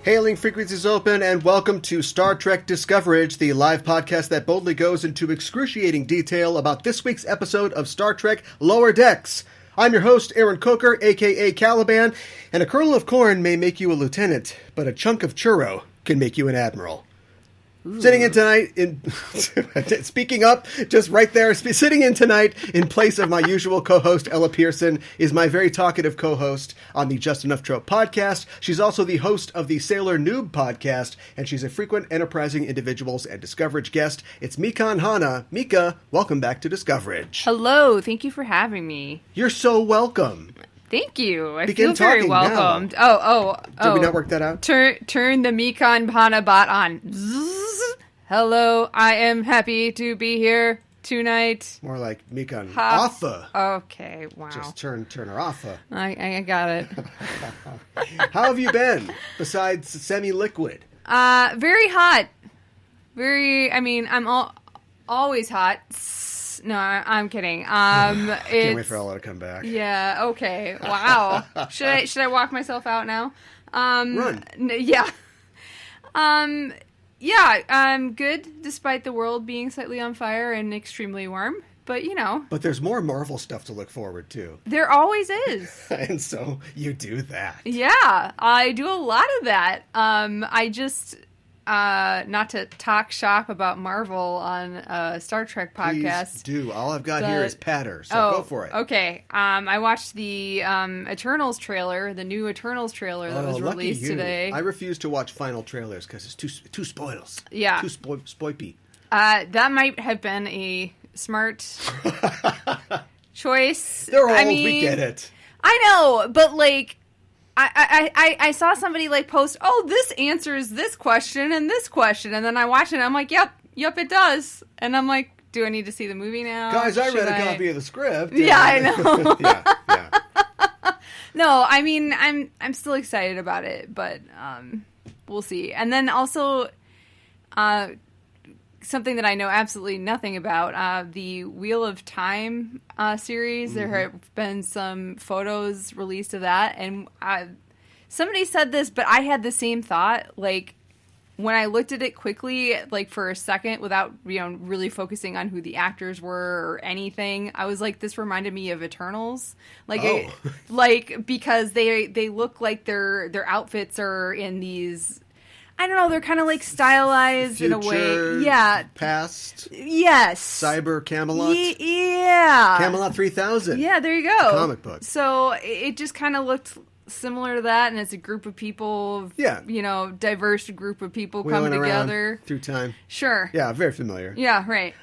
Hailing frequencies open, and welcome to Star Trek Discoverage, the live podcast that boldly goes into excruciating detail about this week's episode of Star Trek Lower Decks. I'm your host, Aaron Coker, a.k.a. Caliban, and a kernel of corn may make you a lieutenant, but a chunk of churro can make you an admiral. Ooh. Sitting in tonight, speaking up, just right there, sitting in tonight in place of my usual co-host, Ella Pearson, is my very talkative co-host on the Just Enough Trope podcast. She's also the host of the Sailor Noob podcast, and she's a frequent Enterprising Individuals and Discoverage guest. It's Mikan Hana. Mika, welcome back to Discoverage. Hello, thank you for having me. You're so welcome. Thank you. I Begin feel very welcomed. Now. Did we not work that out? Turn the Mikan Hana bot on. Zzz. Hello, I am happy to be here tonight. More like Mikan Offa. Okay, wow. Just turn her offa. I got it. How have you been, besides semi-liquid? Very hot. I'm always hot. No, I'm kidding. Can't wait for Ella to come back. Yeah, okay. Wow. Should I walk myself out now? Run. Yeah. Yeah, I'm good, despite the world being slightly on fire and extremely warm. But, you know. But there's more Marvel stuff to look forward to. There always is. And so you do that. Yeah, I do a lot of that. I just... not to talk shop about Marvel on a Star Trek podcast. Please do. All I've got here is patter, so go for it. Okay. I watched the Eternals trailer, the new Eternals trailer that was released today. I refuse to watch final trailers because it's too spoils. Yeah. Too spoipy. That might have been a smart choice. They're old, we get it. I know, but like... I saw somebody like post, oh, this answers this question, and then I watched it and I'm like, yep, it does. And I'm like, do I need to see the movie now? Guys, I read a copy of the script. Yeah, I know. yeah. No, I mean, I'm still excited about it, but we'll see. And then also something that I know absolutely nothing about, the Wheel of Time series. Mm-hmm. There have been some photos released of that, and somebody said this, but I had the same thought. Like, when I looked at it quickly, like for a second, without really focusing on who the actors were or anything, I was like, this reminded me of Eternals. Like, because they look like their outfits are in these. I don't know, they're kind of like stylized Future, in a way. Yeah. Past. Yes. Cyber Camelot. Yeah. Camelot 3000. Yeah, there you go. Comic book. So it just kind of looked similar to that, and it's a group of people, diverse group of people coming together. Through time. Sure. Yeah, very familiar. Yeah, right.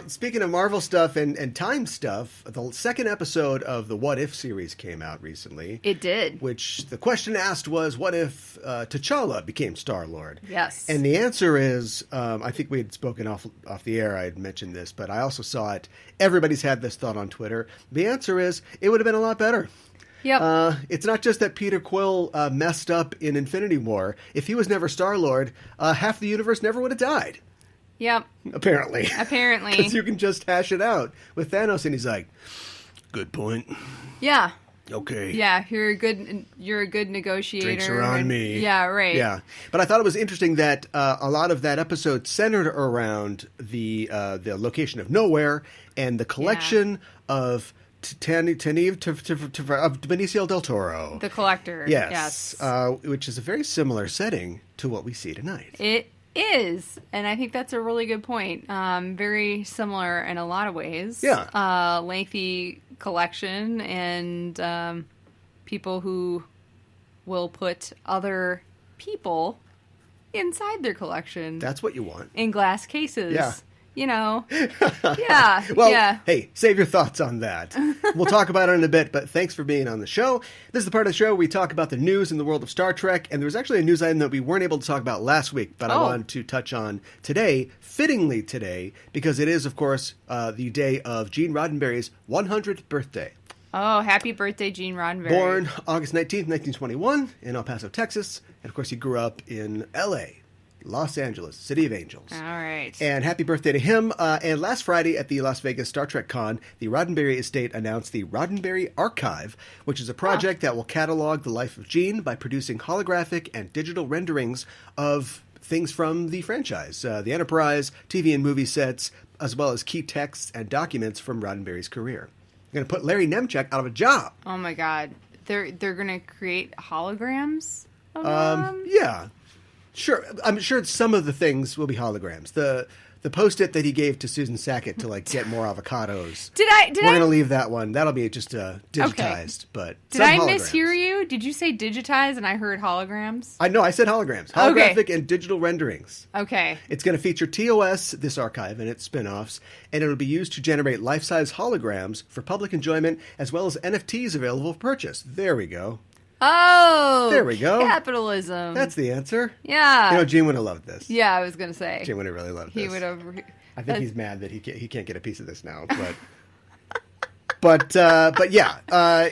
Speaking of Marvel stuff and time stuff, the second episode of the What If series came out recently. It did. Which the question asked was, what if T'Challa became Star-Lord? Yes. And the answer is, I think we had spoken off the air, I had mentioned this, but I also saw it. Everybody's had this thought on Twitter. The answer is, it would have been a lot better. Yep. It's not just that Peter Quill messed up in Infinity War. If he was never Star-Lord, half the universe never would have died. Yep. Apparently. Because you can just hash it out with Thanos, and he's like, good point. Yeah. Okay. Yeah, you're a good negotiator. Drinks are on me. Yeah, right. Yeah. But I thought it was interesting that a lot of that episode centered around the location of Nowhere and the collection of Benicio del Toro. The Collector. Yes. Which is a very similar setting to what we see tonight. It is. And I think that's a really good point. Very similar in a lot of ways. Yeah. Lengthy collection and people who will put other people inside their collection. That's what you want. In glass cases. Yeah. Yeah. Well, yeah. Hey, save your thoughts on that. We'll talk about it in a bit, but thanks for being on the show. This is the part of the show where we talk about the news in the world of Star Trek, and there was actually a news item that we weren't able to talk about last week, but I wanted to touch on today, fittingly today, because it is, of course, the day of Gene Roddenberry's 100th birthday. Oh, happy birthday, Gene Roddenberry. Born August 19th, 1921, in El Paso, Texas, and of course he grew up in L.A., Los Angeles, City of Angels. All right. And happy birthday to him. And last Friday at the Las Vegas Star Trek Con, the Roddenberry estate announced the Roddenberry Archive, which is a project that will catalog the life of Gene by producing holographic and digital renderings of things from the franchise, the Enterprise, TV and movie sets, as well as key texts and documents from Roddenberry's career. They're going to put Larry Nemechek out of a job. Oh my God. They're going to create holograms of them? Yeah. Sure. I'm sure some of the things will be holograms. The Post-it that he gave to Susan Sackett to get more avocados. We're going to leave that one. That'll be just digitized. Okay. But did I mishear you? Did you say digitized and I heard holograms? I know. I said holograms. Holographic and digital renderings. Okay. It's going to feature TOS, this archive, and its spin-offs, and it'll be used to generate life-size holograms for public enjoyment, as well as NFTs available for purchase. There we go. Oh, there we go. Capitalism. That's the answer. Yeah. Gene would have loved this. Yeah, I was going to say. Gene would have really loved this. He would have. I think he's mad that he can't get a piece of this now. But yeah.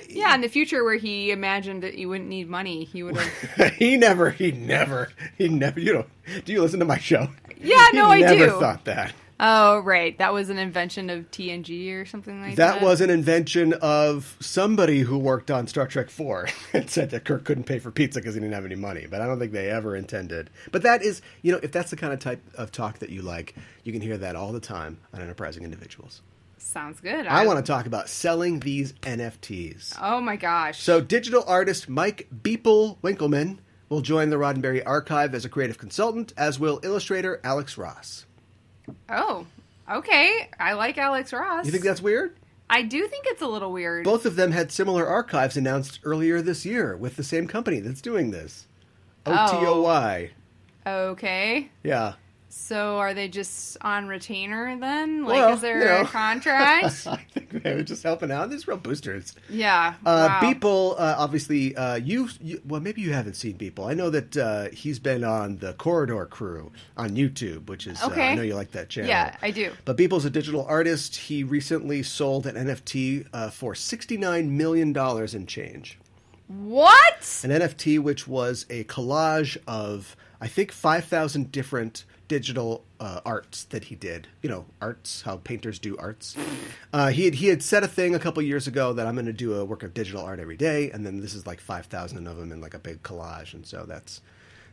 Yeah, in the future where he imagined that you wouldn't need money, he would have. He never. You know, do you listen to my show? Yeah, I do. He never thought that. Oh, right. That was an invention of TNG or something like that? That was an invention of somebody who worked on Star Trek 4 and said that Kirk couldn't pay for pizza because he didn't have any money. But I don't think they ever intended. But that is, if that's the kind of type of talk that you like, you can hear that all the time on Enterprising Individuals. Sounds good. I want to talk about selling these NFTs. Oh, my gosh. So digital artist Mike Beeple Winkleman will join the Roddenberry Archive as a creative consultant, as will illustrator Alex Ross. Oh, okay. I like Alex Ross. You think that's weird? I do think it's a little weird. Both of them had similar archives announced earlier this year with the same company that's doing this. OTOY. Okay. Yeah. So are they just on retainer then? Is there a contract? I think they were just helping out. These real boosters. Yeah. Wow. Beeple, obviously, maybe you haven't seen Beeple. I know that he's been on the Corridor Crew on YouTube, which is, okay. I know you like that channel. Yeah, I do. But Beeple's a digital artist. He recently sold an NFT for $69 million in change. What? An NFT which was a collage of, I think, 5,000 different digital arts that he did. Arts, how painters do arts. He had said a thing a couple years ago that I'm going to do a work of digital art every day, and then this is 5,000 of them in a big collage, and so that's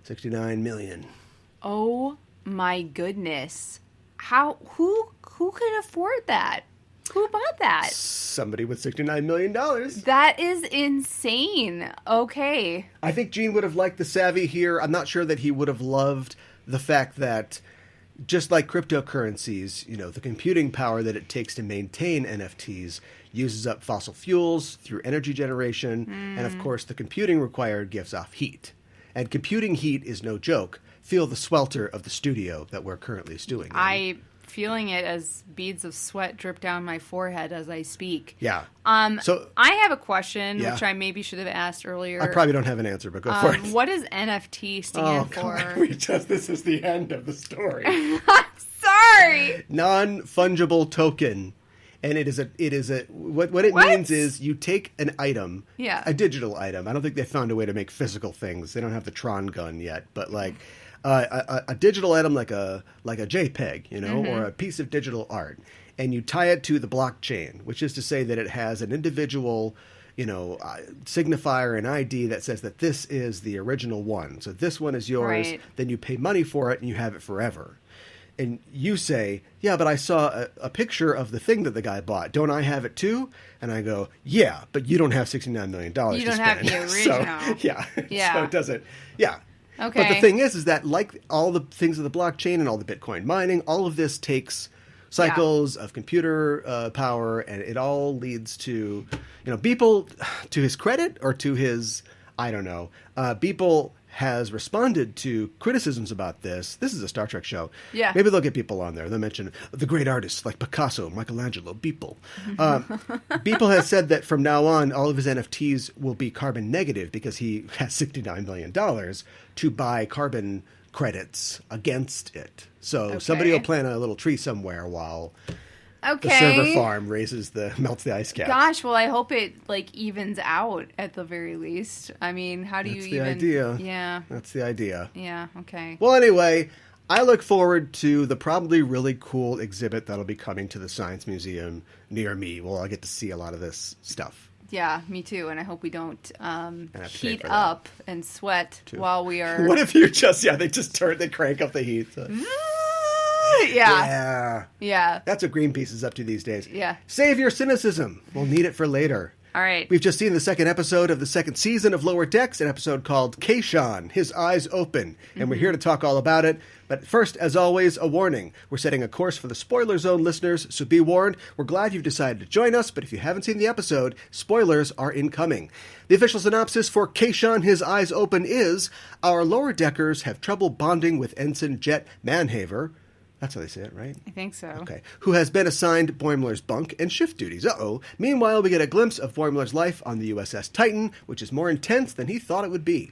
69 million. Oh my goodness. Who could afford that? Who bought that? Somebody with $69 million. That is insane. Okay. I think Gene would have liked the savvy here. I'm not sure that he would have loved the fact that, just like cryptocurrencies, the computing power that it takes to maintain NFTs uses up fossil fuels through energy generation, and of course the computing required gives off heat. And computing heat is no joke. Feel the swelter of the studio that we're currently stewing in. I'm feeling it as beads of sweat drip down my forehead as I speak. Yeah. So I have a question, which I maybe should have asked earlier. I probably don't have an answer, but go for it. What does NFT stand for? This is the end of the story. Sorry. Non-fungible token. And what it means is you take an item, a digital item. I don't think they found a way to make physical things. They don't have the Tron gun yet, but a digital item like a JPEG, or a piece of digital art, and you tie it to the blockchain, which is to say that it has an individual, signifier, an ID that says that this is the original one. So this one is yours. Right. Then you pay money for it and you have it forever. And you say, yeah, but I saw a picture of the thing that the guy bought. Don't I have it too? And I go, yeah, but you don't have $69 million to spend. You don't have the original. So it doesn't, Okay. But the thing is that like all the things of the blockchain and all the Bitcoin mining, all of this takes cycles of computer power, and it all leads to, Beeple, to his credit or to his, I don't know, Beeple has responded to criticisms about this. This is a Star Trek show. Yeah. Maybe they'll get people on there. They'll mention the great artists like Picasso, Michelangelo, Beeple. Beeple has said that from now on, all of his NFTs will be carbon negative because he has $69 million to buy carbon credits against it. So somebody will plant a little tree somewhere while Okay. The server farm melts the ice caps. Gosh, well, I hope it evens out at the very least. I mean, how do That's you the idea. Yeah. That's the idea. Yeah. Okay. Well, anyway, I look forward to the probably really cool exhibit that'll be coming to the Science Museum near me. Well, I'll get to see a lot of this stuff. Yeah, me too. And I hop we don't heat that. up and sweat while we are. What if you're they crank up the heat? Yeah. That's what Greenpeace is up to these days. Yeah. Save your cynicism. We'll need it for later. All right. We've just seen the second episode of the second season of Lower Decks, an episode called Kayshon, His Eyes Open. And we're here to talk all about it. But first, as always, a warning. We're setting a course for the spoiler zone listeners, so be warned. We're glad you've decided to join us, but if you haven't seen the episode, spoilers are incoming. The official synopsis for Kayshon, His Eyes Open is, our lower deckers have trouble bonding with Ensign Jet Manhaver. That's how they say it, right? I think so. Okay. Who has been assigned Boimler's bunk and shift duties. Uh-oh. Meanwhile, we get a glimpse of Boimler's life on the USS Titan, which is more intense than he thought it would be.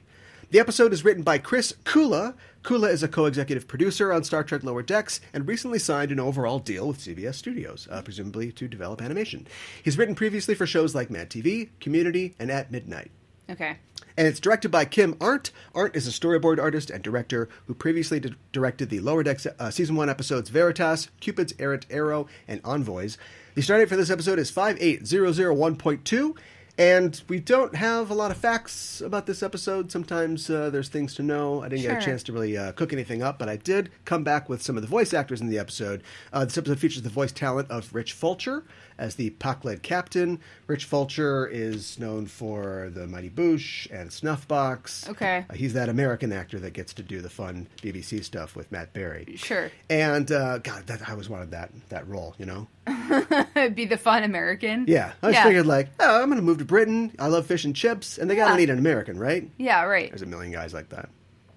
The episode is written by Chris Kula. Kula is a co-executive producer on Star Trek Lower Decks and recently signed an overall deal with CBS Studios, presumably to develop animation. He's written previously for shows like Mad TV, Community, and At Midnight. Okay. And it's directed by Kim Arndt. Arndt is a storyboard artist and director who previously directed the Lower Decks Season 1 episodes Veritas, Cupid's Errant Arrow, and Envoys. The start date for this episode is 58001.2, and we don't have a lot of facts about this episode. Sometimes there's things to know. I didn't get a chance to really cook anything up, but I did come back with some of the voice actors in the episode. This episode features the voice talent of Rich Fulcher as the Pakled captain. Rich Fulcher is known for The Mighty Boosh and Snuffbox. Okay. He's that American actor that gets to do the fun BBC stuff with Matt Berry. Sure. And, God, I always wanted that role, you know? Be the fun American. Yeah. I just figured, I'm going to move to Britain. I love fish and chips. And they got to need an American, right? Yeah, right. There's a million guys like that.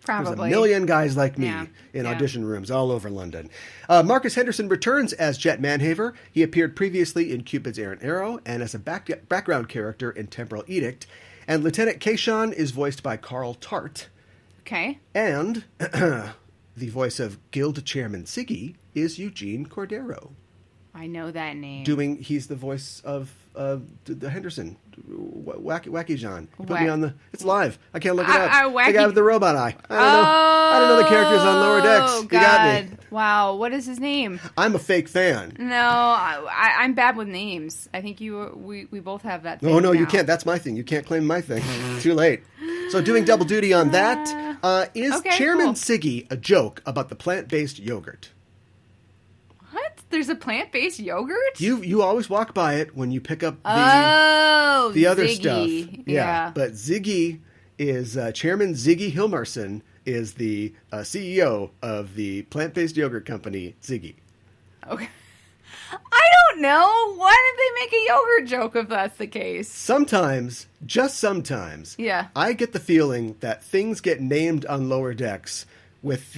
Probably. There's a million guys like me in audition rooms all over London. Marcus Henderson returns as Jet Manhaver. He appeared previously in Cupid's Errant Arrow and as a background character in Temporal Edict. And Lieutenant Kayshon is voiced by Carl Tart. Okay. And the voice of Guild Chairman Siggy is Eugene Cordero. I know that name. He's the voice of the Henderson. Wacky John. You put me on the... It's live. I can't look it up. The guy with the robot eye. I don't know the characters on Lower Decks. Oh, you got me. Wow. What is his name? I'm a fake fan. No, I'm bad with names. I think we both have that thing. No, now. you can't. That's my thing. You can't claim my thing. Too late. So doing double duty on that, is Chairman Siggy a joke about the plant-based yogurt? What? There's a plant-based yogurt? You always walk by it when you pick up the other Ziggy. stuff. Yeah. But Ziggy is Chairman Ziggy Hilmarson is the CEO of the plant-based yogurt company Ziggy. Okay. I don't know. Why did they make a yogurt joke if that's the case? Sometimes, just sometimes, I get the feeling that things get named on Lower Decks with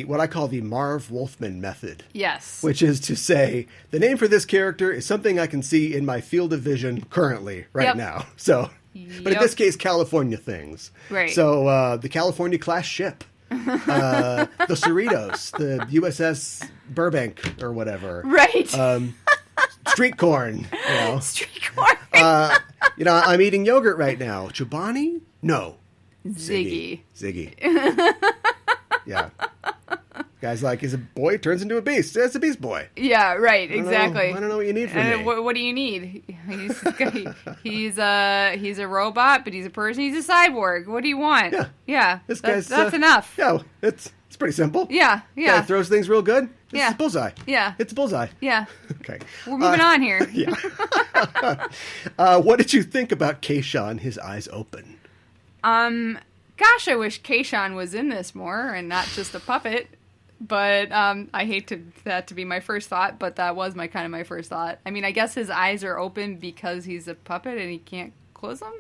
what I call the Marv Wolfman method. Yes. Which is to say, the name for this character is something I can see in my field of vision currently, right now. So, but in this case, California things. Right. So, the California class ship. The Cerritos, the USS Burbank or whatever. Right. Street corn. Street corn. I'm eating yogurt right now. Chobani? No. Ziggy. Yeah. Guy's like, he's a boy, turns into a beast. It's a beast boy. Yeah, right, exactly. I don't know what you need from me. What do you need? He's a robot, but he's a person. He's a cyborg. What do you want? Yeah. That's enough. Yeah, it's pretty simple. Yeah. Guy throws things real good. Yeah. It's a bullseye. Yeah. It's a bullseye. Yeah. Okay. We're moving on here. Yeah. What did you think about Kayshon, His Eyes Open? Gosh, I wish Kayshon was in this more and not just a puppet. But I hate that to be my first thought, but that was my first thought. I mean, I guess his eyes are open because he's a puppet and he can't close them?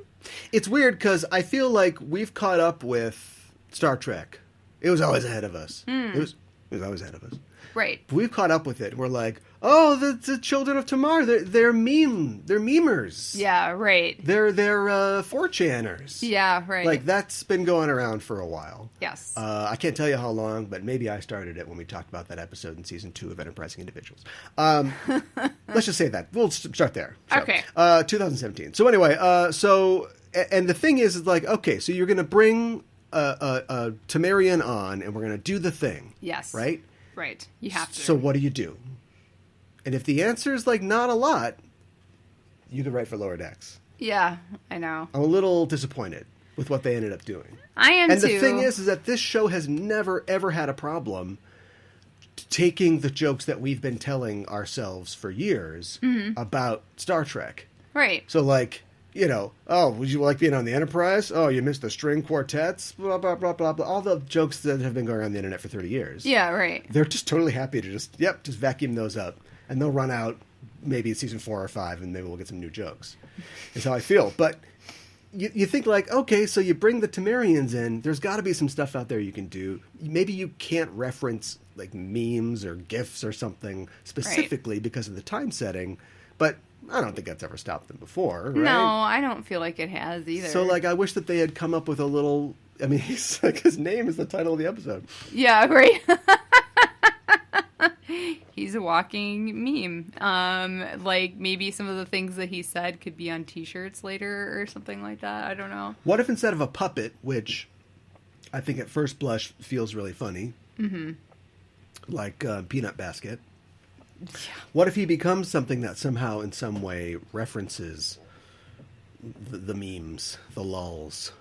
It's weird because I feel like we've caught up with Star Trek. It was always ahead of us. It was always ahead of us. Right. But we've caught up with it. We're like, oh, the children of Tamar, they're memers. Yeah, right. They're 4chaners. Yeah, right. Like, that's been going around for a while. Yes. I can't tell you how long, but maybe I started it when we talked about that episode in season 2 of Enterprising Individuals. Let's just say that. We'll start there. Sure. Okay. 2017. So anyway, and the thing is like, okay, so you're going to bring a Tamarian on, and we're going to do the thing. Yes. Right? Right. You have to. So what do? And if the answer is like not a lot, you could write for Lower Decks. Yeah, I know. I'm a little disappointed with what they ended up doing. I am too. And the thing is that this show has never, ever had a problem taking the jokes that we've been telling ourselves for years about Star Trek. Right. So, like, you know, oh, would you like being on the Enterprise? Oh, you missed the string quartets? Blah, blah, blah, blah, blah. All the jokes that have been going around the internet for 30 years. Yeah, right. They're just totally happy to just vacuum those up. And they'll run out maybe in season 4 or 5, and maybe we'll get some new jokes. That's how I feel. But you think, like, okay, so you bring the Tamarians in. There's got to be some stuff out there you can do. Maybe you can't reference, like, memes or GIFs or something specifically because of the time setting. But I don't think that's ever stopped them before, right? No, I don't feel like it has either. So, like, I wish that they had come up with a little... I mean, he's, like, his name is the title of the episode. Yeah, right. He's a walking meme. Like, maybe some of the things that he said could be on T-shirts later or something like that. I don't know. What if instead of a puppet, which I think at first blush feels really funny, like Peanut Basket, what if he becomes something that somehow in some way references the memes, the lulls?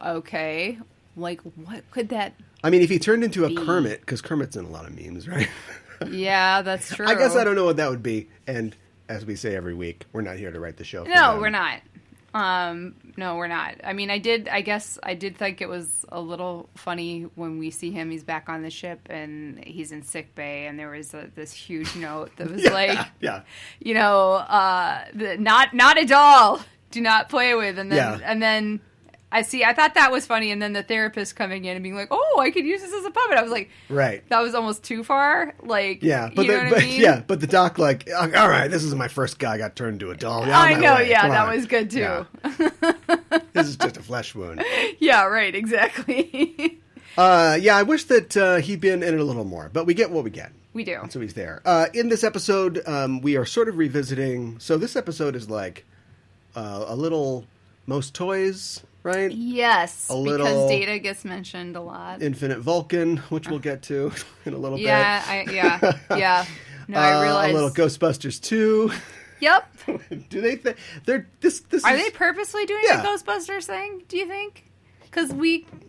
Okay. Like, what could that I mean, if he turned into a be? Kermit, because Kermit's in a lot of memes, right? Yeah, that's true. I guess I don't know what that would be. And as we say every week, we're not here to write the show. No, we're not. No, we're not. I mean, I guess I did think it was a little funny when we see him. He's back on the ship and he's in sick bay, and there was this huge note that was you know, not a doll. Do not play with. And then I thought that was funny, and then the therapist coming in and being like, "Oh, I could use this as a puppet." I was like, right, that was almost too far. Like, yeah, but you know what I mean? But the doc, like, all right, this is my first guy got turned into a doll. I know, yeah, that was good too. Yeah. This is just a flesh wound. Yeah, right, exactly. I wish that he'd been in it a little more, but we get what we get. We do. And so he's there. In this episode, we are sort of revisiting. So this episode is like a little Most Toys. Right? Yes, because Data gets mentioned a lot. Infinite Vulcan, which we'll get to in a little bit. Yeah. No, I realized. A little Ghostbusters 2. Yep. Do they think they're this? Are they purposely doing a Ghostbusters thing? Do you think? Because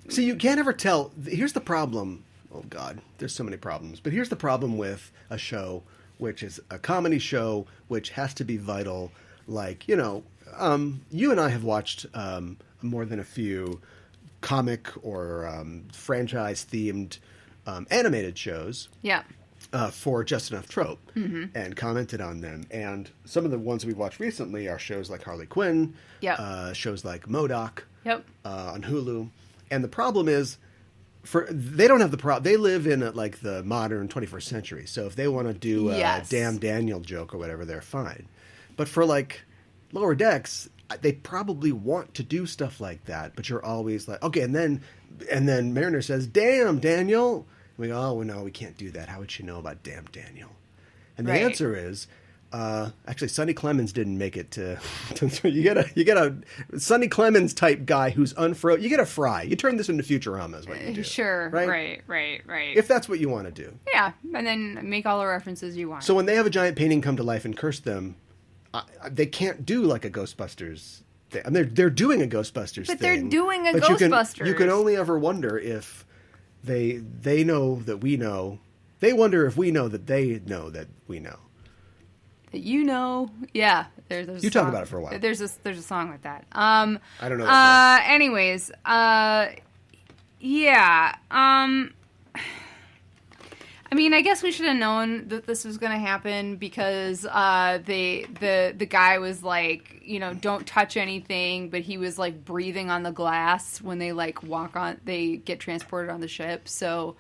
so you can't ever tell. Here's the problem. Oh God, there's so many problems. But here's the problem with a show, which is a comedy show, which has to be vital. Like, you know, you and I have watched more than a few comic or franchise-themed animated shows. Yeah. For Just Enough Trope, and commented on them. And some of the ones we've watched recently are shows like Harley Quinn, shows like MODOK on Hulu. And the problem is, they don't have the problem. They live in like the modern 21st century. So if they want to do a Damn Daniel joke or whatever, they're fine. But for like Lower Decks, they probably want to do stuff like that. But you're always like, okay, and then Mariner says, "Damn, Daniel." And we go, "Oh, no, we can't do that. How would she know about Damn Daniel?" And the answer is, actually, Sonny Clemens didn't make it to you get a Sonny Clemens type guy who's unfro. You get a Fry. You turn this into Futurama is what you do. Sure. Right. If that's what you want to do. Yeah, and then make all the references you want. So when they have a giant painting come to life and curse them, they can't do like a Ghostbusters thing. I mean, they're doing a Ghostbusters thing. But they're doing a but Ghostbusters. You can only ever wonder if they know that we know. They wonder if we know that they know that we know. You know, yeah. There's you talk about it for a while. There's a song with that. I don't know. That anyways, yeah. I mean, I guess we should have known that this was going to happen because the guy was like, you know, don't touch anything, but he was like breathing on the glass when they like they get transported on the ship. So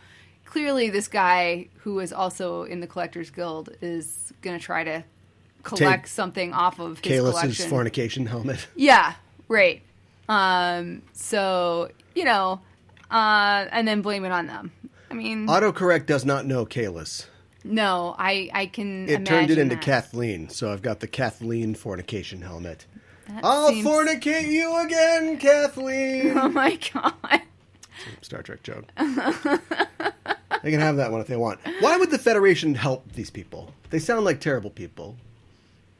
clearly this guy who is also in the Collectors Guild is going to try to collect something off of his Kalis's collection. fornication helmet. Yeah, right. So, and then blame it on them. I mean... Autocorrect does not know Kalis. No, I can imagine It turned it into that. Kathleen, so I've got the Kathleen fornication helmet. That I'll seems- fornicate you again, Kathleen! Oh my god. Star Trek joke. They can have that one if they want. Why would the Federation help these people? They sound like terrible people.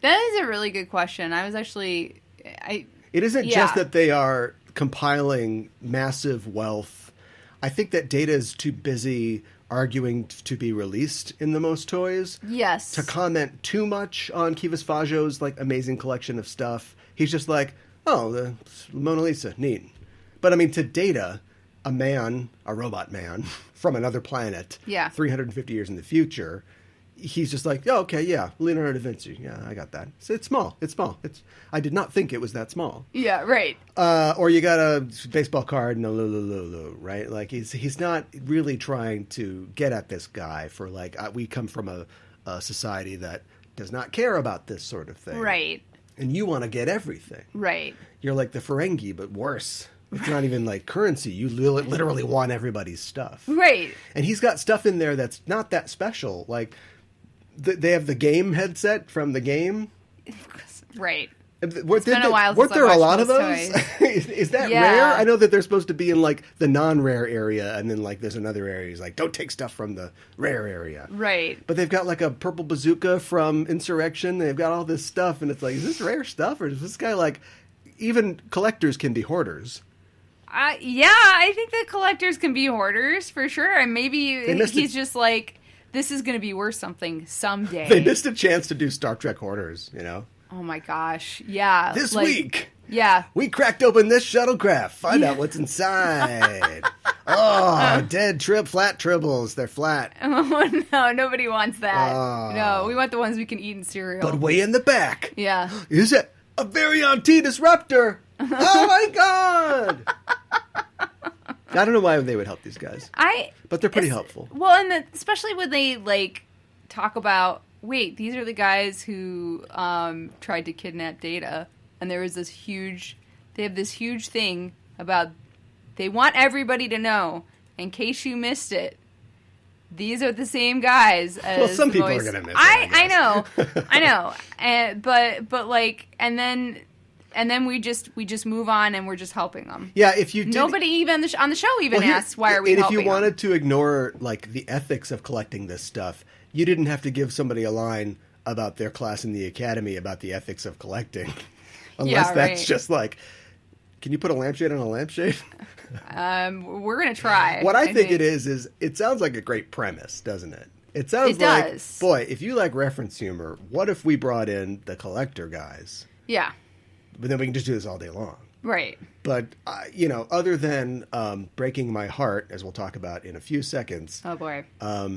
That is a really good question. I was actually... It isn't just that they are compiling massive wealth. I think that Data is too busy arguing to be released in the most toys. Yes. To comment too much on Kivas Fajo's like amazing collection of stuff. He's just like, oh, the Mona Lisa, neat. But I mean, to Data, a robot man from another planet, 350 years in the future, he's just like, oh, okay, yeah, Leonardo da Vinci. Yeah, I got that. It's small. I did not think it was that small. Yeah, right. Or you got a baseball card and a right? Like, he's not really trying to get at this guy for, like, we come from a society that does not care about this sort of thing. Right. And you want to get everything. Right. You're like the Ferengi, but worse. It's not even like currency. You literally want everybody's stuff. Right. And he's got stuff in there that's not that special. Like, they have the game headset from the game. Right. It's been a while since there a lot of those? Is that rare? I know that they're supposed to be in, like, the non-rare area, and then, like, there's another area. He's like, don't take stuff from the rare area. Right. But they've got, like, a purple bazooka from Insurrection. They've got all this stuff, and it's like, is this rare stuff? Or is this guy, like... Even collectors can be hoarders. Yeah, I think that collectors can be hoarders, for sure. And maybe he's just like, this is going to be worth something someday. They missed a chance to do Star Trek hoarders, you know? Oh my gosh, yeah. This week, we cracked open this shuttlecraft. Find out what's inside. Dead flat tribbles. They're flat. Oh no, nobody wants that. No, we want the ones we can eat in cereal. But way in the back. Yeah. Is it a Varion T Disruptor? Oh my god! I don't know why they would help these guys. But they're pretty helpful. Well, and especially when they, like, talk about, wait, these are the guys who tried to kidnap Data, and there was they have this huge thing about, they want everybody to know, in case you missed it, these are the same guys as well, some people are going to miss it. I know. But like, and then we just move on, and we're just helping them. Yeah, if you did, nobody even on the show even asks why are we helping. And if you wanted to ignore, like, the ethics of collecting this stuff, you didn't have to give somebody a line about their class in the academy about the ethics of collecting, unless that's just like, can you put a lampshade on a lampshade? We're gonna try. What I think it is it sounds like a great premise, doesn't it? It sounds boy, if you like reference humor, what if we brought in the collector guys? Yeah. But then we can just do this all day long. Right. But, other than breaking my heart, as we'll talk about in a few seconds. Oh, boy. I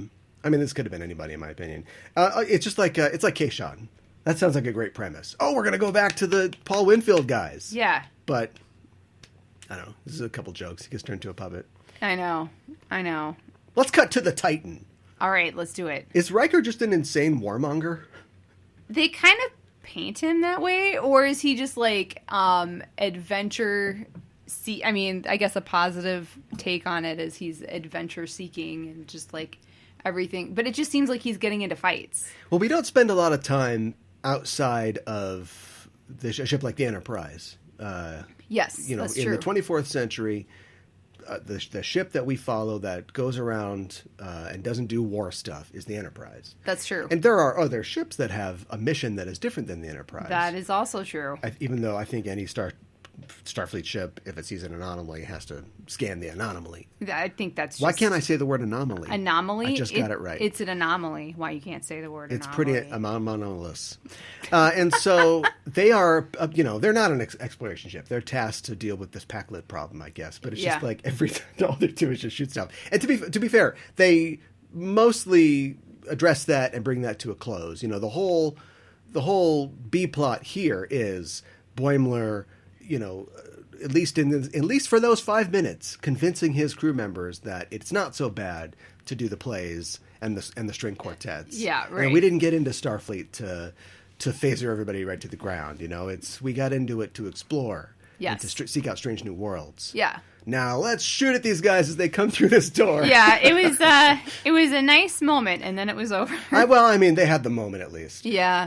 mean, this could have been anybody, in my opinion. It's just like, it's like Kayshon. That sounds like a great premise. Oh, we're going to go back to the Paul Winfield guys. Yeah. But, I don't know. This is a couple jokes. He gets turned into a puppet. I know. Let's cut to the Titan. All right, let's do it. Is Riker just an insane warmonger? They kind of paint him that way, or is he just like adventure? I mean, I guess a positive take on it is he's adventure seeking and just like everything. But it just seems like he's getting into fights. Well, we don't spend a lot of time outside of a ship like the Enterprise. Yes, that's true. In the 24th century, the ship that we follow that goes around and doesn't do war stuff is the Enterprise. That's true. And there are other ships that have a mission that is different than the Enterprise. That is also true. Even though I think any Starfleet ship, if it sees an anomaly, has to scan the anomaly. I think that's just... Why can't I say the word anomaly? Anomaly? I just got it right. It's an anomaly. Why you can't say the word it's anomaly. It's pretty anomalous. And so they are, they're not an exploration ship. They're tasked to deal with this Packlet problem, I guess. But it's just like all they do is just shoot stuff. And to be fair, they mostly address that and bring that to a close. The whole B plot here is Boimler, at least for those 5 minutes, convincing his crew members that it's not so bad to do the plays and the string quartets. Yeah, right. And we didn't get into Starfleet to phaser everybody right to the ground. We got into it to explore. Yes. And to seek out strange new worlds. Yeah. Now let's shoot at these guys as they come through this door. Yeah, it was a nice moment, and then it was over. They had the moment at least. Yeah.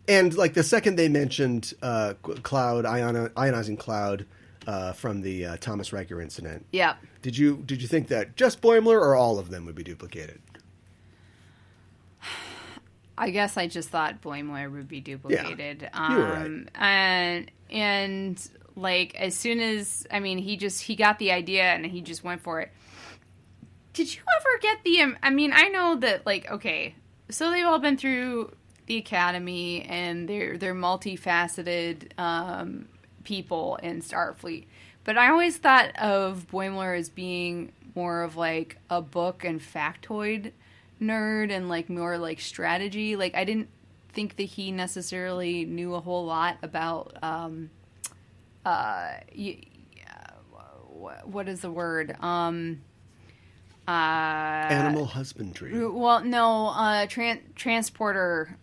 And like the second they mentioned ionizing cloud from the Thomas Riker incident. Yeah. Did you think that just Boimler or all of them would be duplicated? I guess I just thought Boimler would be duplicated. Yeah, you were right. And like as soon as he got the idea and he just went for it. Did you ever get I know that okay, so they've all been through the academy and they're multifaceted people in Starfleet. But I always thought of Boimler as being more of like a book and factoid nerd and like more like strategy. Like I didn't think that he necessarily knew a whole lot about what is the word? Animal husbandry. Well, no, transporter.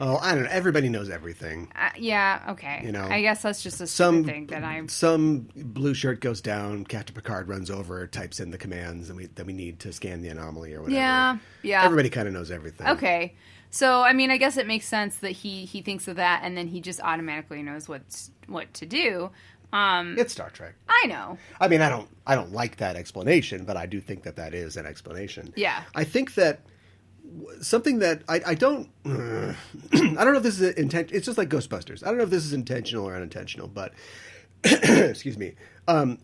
Oh, I don't know. Everybody knows everything. Yeah, okay. I guess that's just a stupid thing that I'm... Some blue shirt goes down, Captain Picard runs over, types in the commands that we need to scan the anomaly or whatever. Yeah. Everybody kind of knows everything. Okay. So, I guess it makes sense that he thinks of that and then he just automatically knows what to do. It's Star Trek. I know. I don't like that explanation, but I do think that is an explanation. Yeah. I think that something that I don't I don't know if this is intentional. It's just like Ghostbusters. I don't know if this is intentional or unintentional, but excuse me. The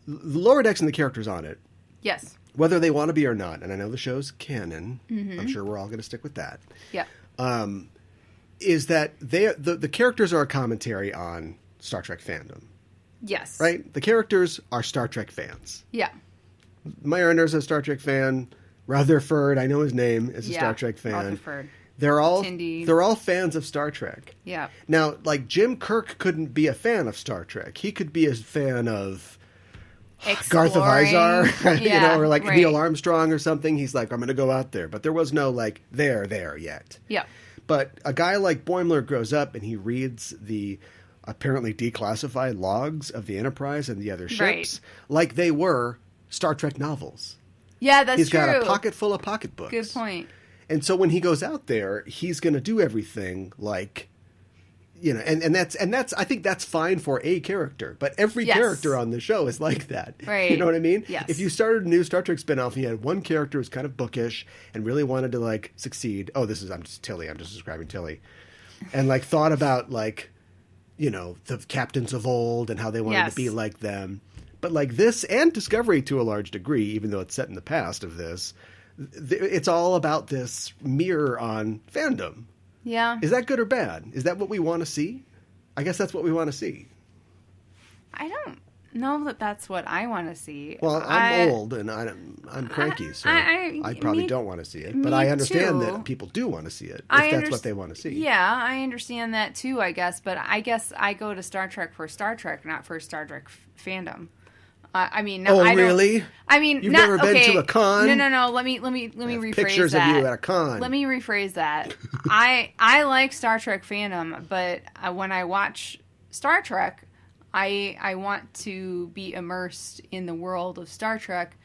Lower Decks and the characters on it. Yes. Whether they want to be or not, and I know the show's canon. Mm-hmm. I'm sure we're all going to stick with that. Yeah. Is that the characters are a commentary on Star Trek fandom. Yes. Right? The characters are Star Trek fans. Yeah. Myerender's a Star Trek fan. Rutherford, I know his name, is a Star Trek fan. Rutherford. They're all Tindy. They're all fans of Star Trek. Yeah. Now, like Jim Kirk couldn't be a fan of Star Trek. He could be a fan of Garth of Izar, or like Neil Armstrong or something. He's like, I'm going to go out there. But there was no like there yet. Yeah. But a guy like Boimler grows up and he reads the apparently declassified logs of the Enterprise and the other ships like they were Star Trek novels. Yeah, that's true. He's got a pocket full of pocketbooks. Good point. And so when he goes out there, he's going to do everything like, and that's I think that's fine for a character, but every character on the show is like that. Right. You know what I mean? Yes. If you started a new Star Trek spinoff and you had one character who's kind of bookish and really wanted to like succeed. Oh, I'm just describing Tilly. And like thought about like, the captains of old and how they wanted to be like them. But like this and Discovery to a large degree, even though it's set in the past of this, it's all about this mirror on fandom. Yeah. Is that good or bad? Is that what we want to see? I guess that's what we want to see. I don't know that that's what I want to see. Well, I'm old and I'm cranky, so I probably don't want to see it. But I understand that people do want to see it if that's what they want to see. Yeah, I understand that too, I guess. But I guess I go to Star Trek for Star Trek, not for Star Trek fandom. Really? You've never been to a con? No. Let me rephrase pictures that. of you at a con. Let me rephrase that. I like Star Trek fandom, but when I watch Star Trek, I want to be immersed in the world of Star Trek,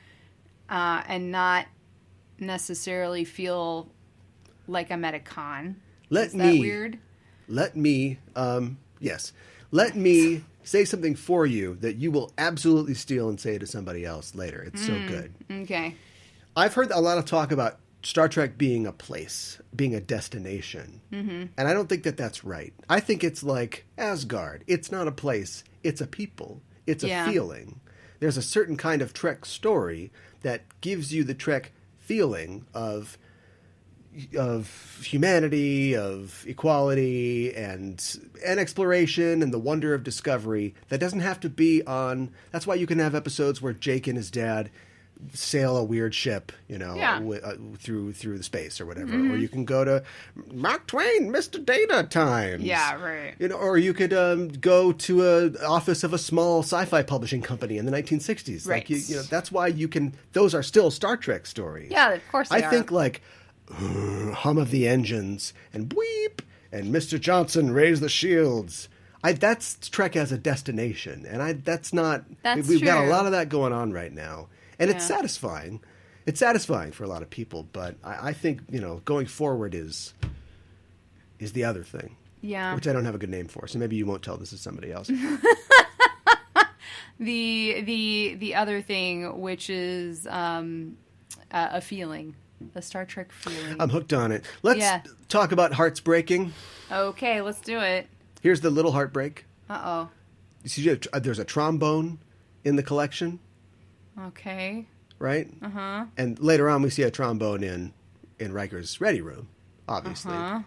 and not necessarily feel like I'm at a con. Is that weird? Let me say something for you that you will absolutely steal and say to somebody else later. It's so good. Okay. I've heard a lot of talk about Star Trek being a place, being a destination. Mm-hmm. And I don't think that that's right. I think it's like Asgard. It's not a place. It's a people. It's a feeling. There's a certain kind of Trek story that gives you the Trek feeling of humanity, of equality, and exploration, and the wonder of discovery. That doesn't have to be on... That's why you can have episodes where Jake and his dad sail a weird ship, Yeah. through the space or whatever. Or you can go to Mark Twain, Mr. Data Times. Yeah, right. Or you could go to an office of a small sci-fi publishing company in the 1960s. Right. Like, that's why you can. Those are still Star Trek stories. Yeah, of course they are. I think like hum of the engines and bleep and Mr. Johnson raise the shields. That's Trek as a destination, and that's not. We've got a lot of that going on right now, and it's satisfying. It's satisfying for a lot of people, but I think going forward is the other thing. Yeah, which I don't have a good name for, so maybe you won't tell this to somebody else. The other thing, which is a feeling. The Star Trek feeling. I'm hooked on it. Let's talk about hearts breaking. Okay, let's do it. Here's the little heartbreak. Uh-oh. You see, there's a trombone in the collection. Okay. Right? Uh-huh. And later on, we see a trombone in Riker's ready room, obviously. Uh-huh.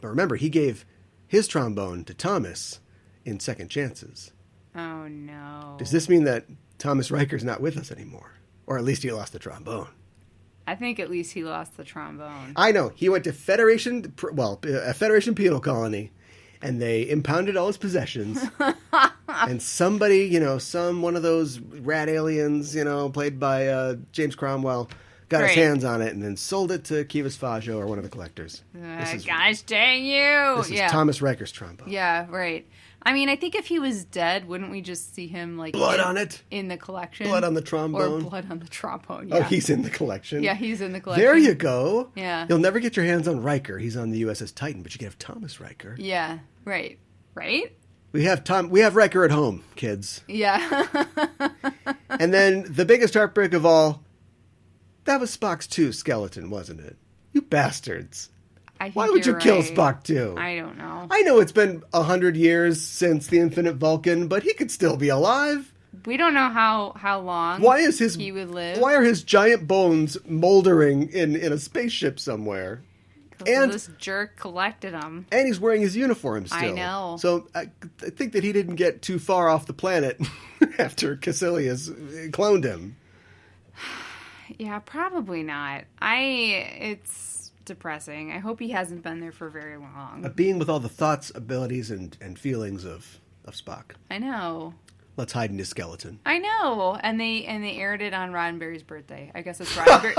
But remember, he gave his trombone to Thomas in Second Chances. Oh, no. Does this mean that Thomas Riker's not with us anymore? Or at least he lost the trombone? I think at least he lost the trombone. I know. He went to a Federation penal colony, and they impounded all his possessions. And somebody, one of those rat aliens, played by James Cromwell, got his hands on it and then sold it to Kivas Fajo or one of the collectors. Gosh dang you! This is Thomas Riker's trombone. Yeah, right. I mean, I think if he was dead, wouldn't we just see him blood on it in the collection? Blood on the trombone. Or blood on the trombone. Yeah. Yeah. Oh, he's in the collection. Yeah, he's in the collection. There you go. Yeah. You'll never get your hands on Riker. He's on the USS Titan, but you can have Thomas Riker. Yeah. Right. Right. We have Riker at home, kids. Yeah. And then the biggest heartbreak of all, that was Spock's 2 skeleton, wasn't it? You bastards. Why would you kill Spock too? I don't know. I know it's been 100 years since the Infinite Vulcan, but he could still be alive. We don't know how long he would live. Why are his giant bones moldering in a spaceship somewhere? And this jerk collected them. And he's wearing his uniform still. I know. So I think that he didn't get too far off the planet after Caecilius cloned him. Yeah, probably not. It's depressing. I hope he hasn't been there for very long. A being with all the thoughts, abilities, and feelings of Spock. I know. Let's hide in his skeleton. I know. And they aired it on Roddenberry's birthday. I guess it's Roddenberry.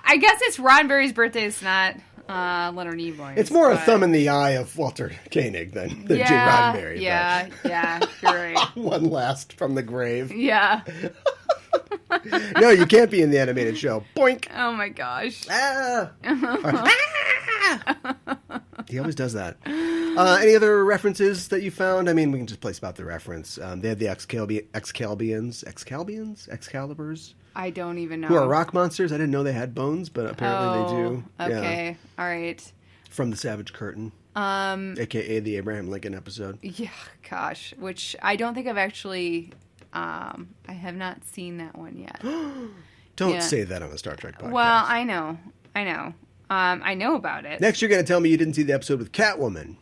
I guess it's Roddenberry's birthday. It's not Leonard Nimoy's. It's more a thumb in the eye of Walter Koenig than Gene Roddenberry. Yeah, you're right. One last from the grave. Yeah. No, you can't be in the animated show. Boink. Oh my gosh. Ah. He always does that. Any other references that you found? I mean, we can just place about the reference. They had the Excaliburs. I don't even know. Who are rock monsters. I didn't know they had bones, but apparently they do. Okay. Yeah. All right. From the Savage Curtain. AKA the Abraham Lincoln episode. Yeah, gosh. Which I don't think I've actually... I have not seen that one yet. Don't say that on a Star Trek podcast. Well, I know. I know about it. Next, you're going to tell me you didn't see the episode with Catwoman.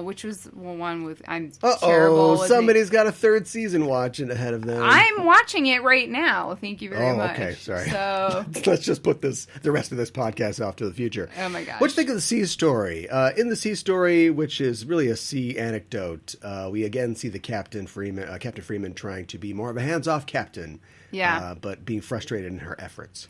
Which was one with... I'm terrible with somebody's got a third season watching ahead of them. I'm watching it right now. Thank you very much. Okay, sorry. So let's just put the rest of this podcast off to the future. Oh my gosh. What do you think of the sea story? In the sea story, which is really a sea anecdote, we again see the Captain Freeman trying to be more of a hands-off captain. Yeah. But being frustrated in her efforts.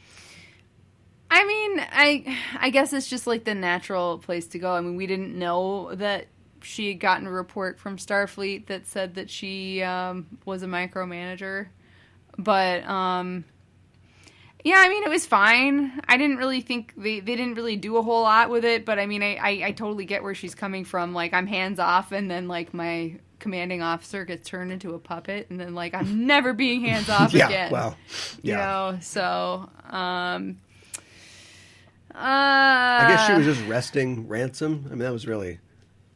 I mean, I guess it's just like the natural place to go. I mean, we didn't know that she had gotten a report from Starfleet that said that she was a micromanager. But, yeah, I mean, it was fine. I didn't really think they didn't really do a whole lot with it. But, I mean, I totally get where she's coming from. Like, I'm hands-off, and then, like, my commanding officer gets turned into a puppet. And then, like, I'm never being hands-off again. Well, yeah. You know, so... I guess she was just wresting ransom. I mean, that was really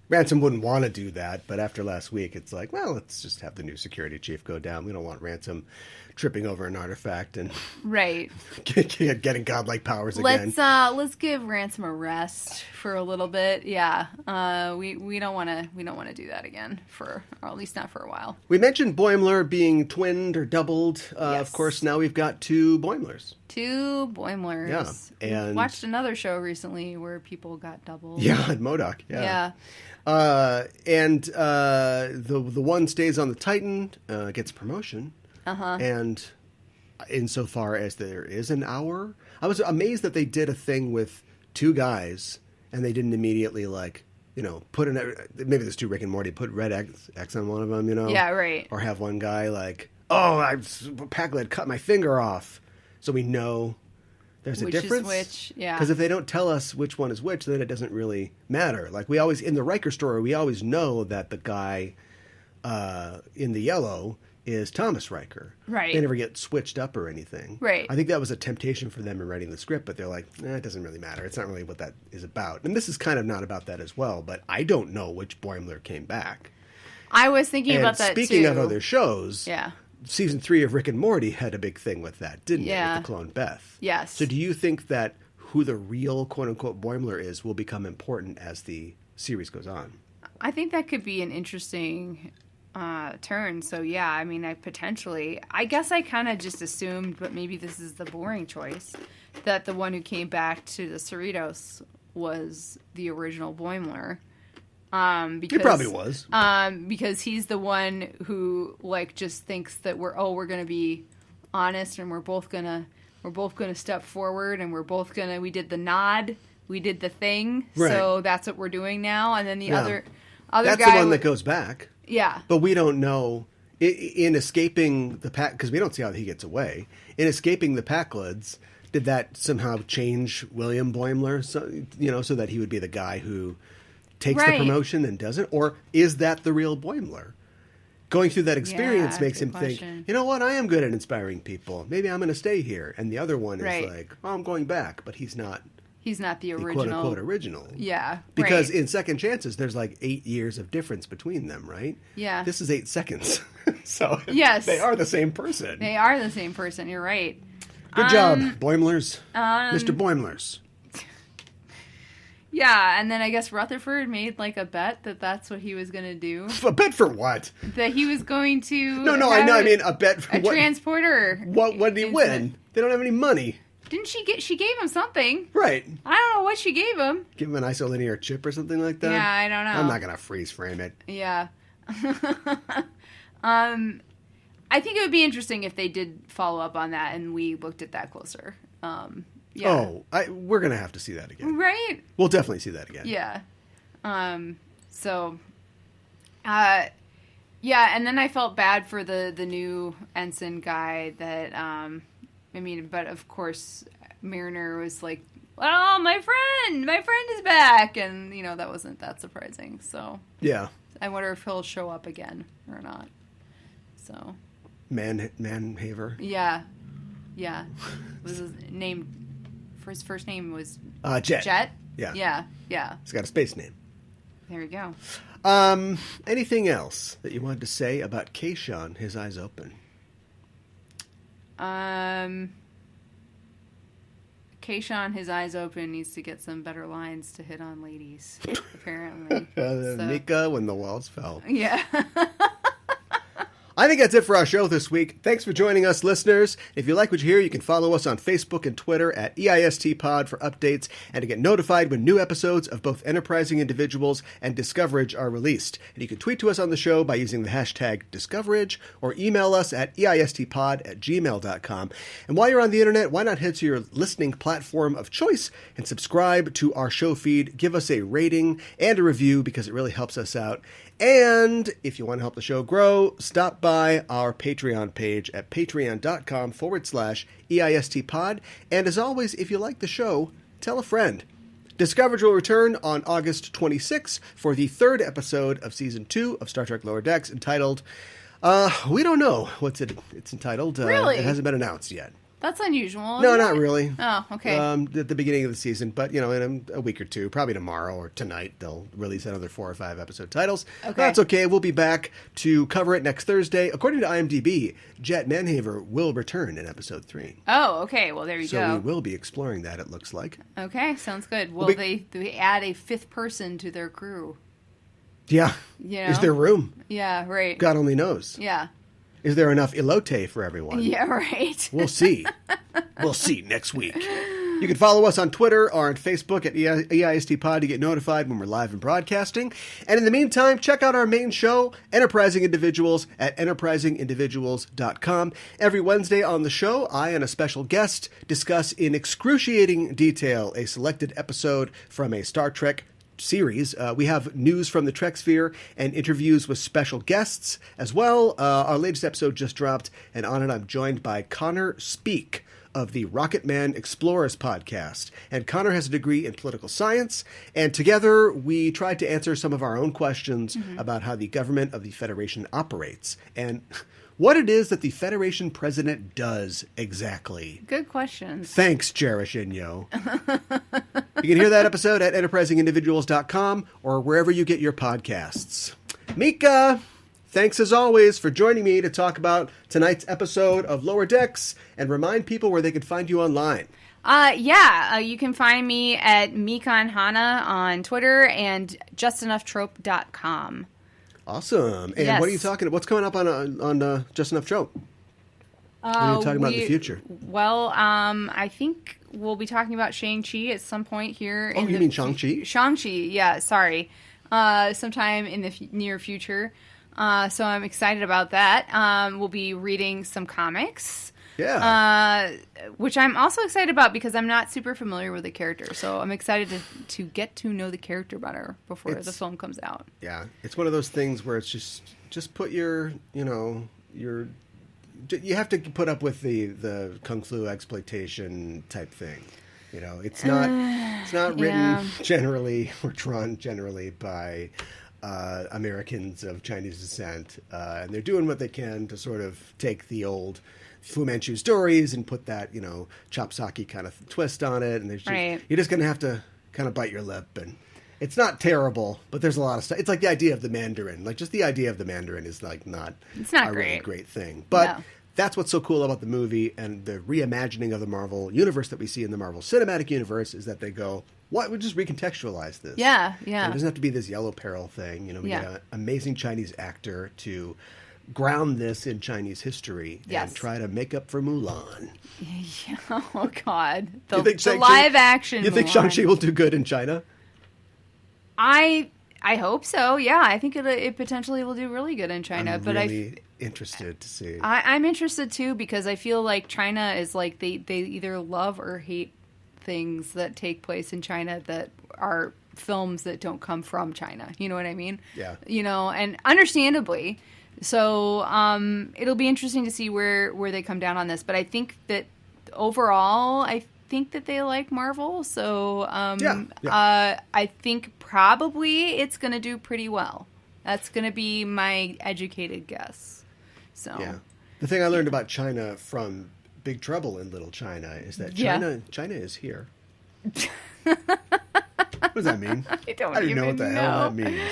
Ransom wouldn't want to do that, but after last week, it's like, well, let's just have the new security chief go down. We don't want Ransom tripping over an artifact and right getting godlike powers again. Let's give Ransom a rest for a little bit. Yeah, we don't want to do that again or at least not for a while. We mentioned Boimler being twinned or doubled. Yes. Of course, now we've got 2 Boimlers. 2 Boimlers. Yeah, and we watched another show recently where people got doubled. Yeah, at MODOK. Yeah. And the one stays on the Titan, gets promotion. And insofar as there is an hour, I was amazed that they did a thing with 2 guys and they didn't immediately put maybe there's 2 Rick and Morty, put red X on one of them, Yeah, right. Or have one guy Pac-Led cut my finger off, so we know there's a difference. Which is which, yeah. Because if they don't tell us which one is which, then it doesn't really matter. Like we always in the Riker story, we always know that the guy in the yellow is Thomas Riker. Right. They never get switched up or anything. Right. I think that was a temptation for them in writing the script, but they're like, it doesn't really matter. It's not really what that is about. And this is kind of not about that as well, but I don't know which Boimler came back. I was thinking about that, speaking of other shows, yeah. Season 3 of Rick and Morty had a big thing with that, didn't it? With the clone Beth. Yes. So do you think that who the real quote-unquote Boimler is will become important as the series goes on? I think that could be an interesting turn. So yeah, I mean, I guess I kind of just assumed, but maybe this is the boring choice, that the one who came back to the Cerritos was the original Boimler. Because, he probably was. Because he's the one who just thinks that we're going to be honest and we're both gonna step forward and we did the nod, we did the thing, right. So that's what we're doing now. And then the other that's guy, the one that goes back. Yeah. But we don't know, in escaping the pack, because we don't see how he gets away. In escaping the Pac-Lids, did that somehow change William Boimler, so that he would be the guy who takes the promotion and doesn't? Or is that the real Boimler? Going through that experience makes him think, you know what, I am good at inspiring people. Maybe I'm going to stay here. And the other one is like, I'm going back, but he's not. He's not the original. Quote-unquote original. Yeah. Because in Second Chances, there's 8 years of difference between them, right? Yeah. This is 8 seconds. So yes. They are the same person. They are the same person. You're right. Good job, Boimlers. Mr. Boimlers. Yeah, and then I guess Rutherford made a bet that that's what he was going to do. A bet for what? That he was going to... No, I know. I mean, a bet for what? A transporter. What did he win? They don't have any money. Didn't she gave him something. Right. I don't know what she gave him. Give him an isolinear chip or something like that? Yeah, I don't know. I'm not going to freeze frame it. Yeah. I think it would be interesting if they did follow up on that and we looked at that closer. Yeah. Oh, we're going to have to see that again. Right? We'll definitely see that again. Yeah. Yeah, and then I felt bad for the new ensign guy that, but of course, Mariner was like, oh, my friend is back. And, that wasn't that surprising. So, yeah. I wonder if he'll show up again or not. So. Manhaver? Yeah. Yeah. Was his name, his first name was Jet. Jet? Yeah. Yeah. He's got a space name. There we go. Anything else that you wanted to say about Kayshon, His Eyes Open? Kayshon, His Eyes Open needs to get some better lines to hit on ladies, apparently. Mika, When the Walls Fell. Yeah. I think that's it for our show this week. Thanks for joining us, listeners. If you like what you hear, you can follow us on Facebook and Twitter at EISTPod for updates and to get notified when new episodes of both Enterprising Individuals and Discoverage are released. And you can tweet to us on the show by using the hashtag Discoverage or email us at eistpod@gmail.com. And while you're on the internet, why not head to your listening platform of choice and subscribe to our show feed. Give us a rating and a review because it really helps us out. And if you want to help the show grow, stop by our Patreon page at patreon.com/EISTpod. And as always, if you like the show, tell a friend. Discoverage will return on August 26th for the 3rd episode of Season 2 of Star Trek Lower Decks entitled, we don't know what's it's entitled. Really? It hasn't been announced yet. That's unusual. No, not really. Oh, okay. At the beginning of the season, but in a week or two, probably tomorrow or tonight, they'll release another 4 or 5 episode titles. Okay. That's okay. We'll be back to cover it next Thursday. According to IMDb, Jet Manhaver will return in episode 3. Oh, okay. Well, there you go. So we will be exploring that, it looks like. Okay, sounds good. Will they add a 5th person to their crew? Yeah. You know? Is there room? Yeah, right. God only knows. Yeah. Is there enough elote for everyone? Yeah, right. We'll see. We'll see next week. You can follow us on Twitter or on Facebook at EIST Pod to get notified when we're live and broadcasting. And in the meantime, check out our main show, Enterprising Individuals, at enterprisingindividuals.com. Every Wednesday on the show, I and a special guest discuss in excruciating detail a selected episode from a Star Trek series. We have news from the Trek sphere and interviews with special guests as well. Our latest episode just dropped, and on it I'm joined by Connor Speak of the Rocket Man Explorers podcast. And Connor has a degree in political science, and together we tried to answer some of our own questions about how the government of the Federation operates and what it is that the Federation president does exactly. Good questions. Thanks, Jerichinho. You can hear that episode at enterprisingindividuals.com or wherever you get your podcasts. Mika, thanks as always for joining me to talk about tonight's episode of Lower Decks and remind people where they can find you online. You can find me at Mikan Hana on Twitter and justenough.trope.com. Awesome. And yes. What are you talking about? What's coming up on Just Enough Trope? What are you talking about in the future? Well, I think we'll be talking about Shang-Chi at some point here. Oh, you mean Shang-Chi? Shang-Chi, yeah, sorry. Sometime in the near future. So I'm excited about that. We'll be reading some comics. Yeah. Which I'm also excited about because I'm not super familiar with the character. So I'm excited to get to know the character better before the film comes out. Yeah. It's one of those things where it's just put you have to put up with the kung fu exploitation type thing. It's not written generally or drawn generally by Americans of Chinese descent, and they're doing what they can to sort of take the old Fu Manchu stories and put that chopsaki kind of twist on it, and you're just going to have to kind of bite your lip. And it's not terrible, but there's a lot of stuff. It's like the idea of the Mandarin, like just the idea of the Mandarin is like not a really great thing, but. No. That's what's so cool about the movie and the reimagining of the Marvel universe that we see in the Marvel Cinematic Universe is that they go, what? We just recontextualize this. Yeah. And it doesn't have to be this yellow peril thing. We got an amazing Chinese actor to ground this in Chinese history and try to make up for Mulan. Yeah. Oh, God. The live action You think Mulan. Shang-Chi will do good in China? I hope so. Yeah, I think it potentially will do really good in China. I'm interested to see. I'm interested too because I feel like China is like they either love or hate things that take place in China that are films that don't come from China. You know what I mean? Yeah. And understandably. So it'll be interesting to see where they come down on this. But I think that overall, I think that they like Marvel. So I think probably it's going to do pretty well. That's going to be my educated guess. So yeah. The thing I learned about China from Big Trouble in Little China is that China is here. What does that mean? I don't even know what the hell that means.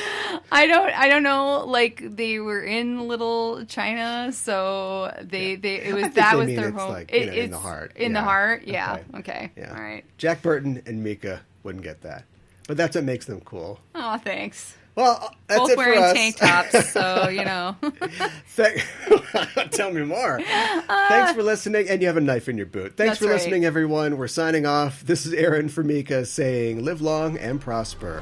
I don't know. Like they were in Little China, so it was their home. Like, in the heart. In the heart, yeah. Okay. Yeah. All right. Jack Burton and Mika wouldn't get that, but that's what makes them cool. Oh, thanks. Well, that's both it for us. wearing tank tops, so Tell me more. Thanks for listening, and you have a knife in your boot. Thanks for listening, everyone. We're signing off. This is Aaron for Mika saying, live long and prosper.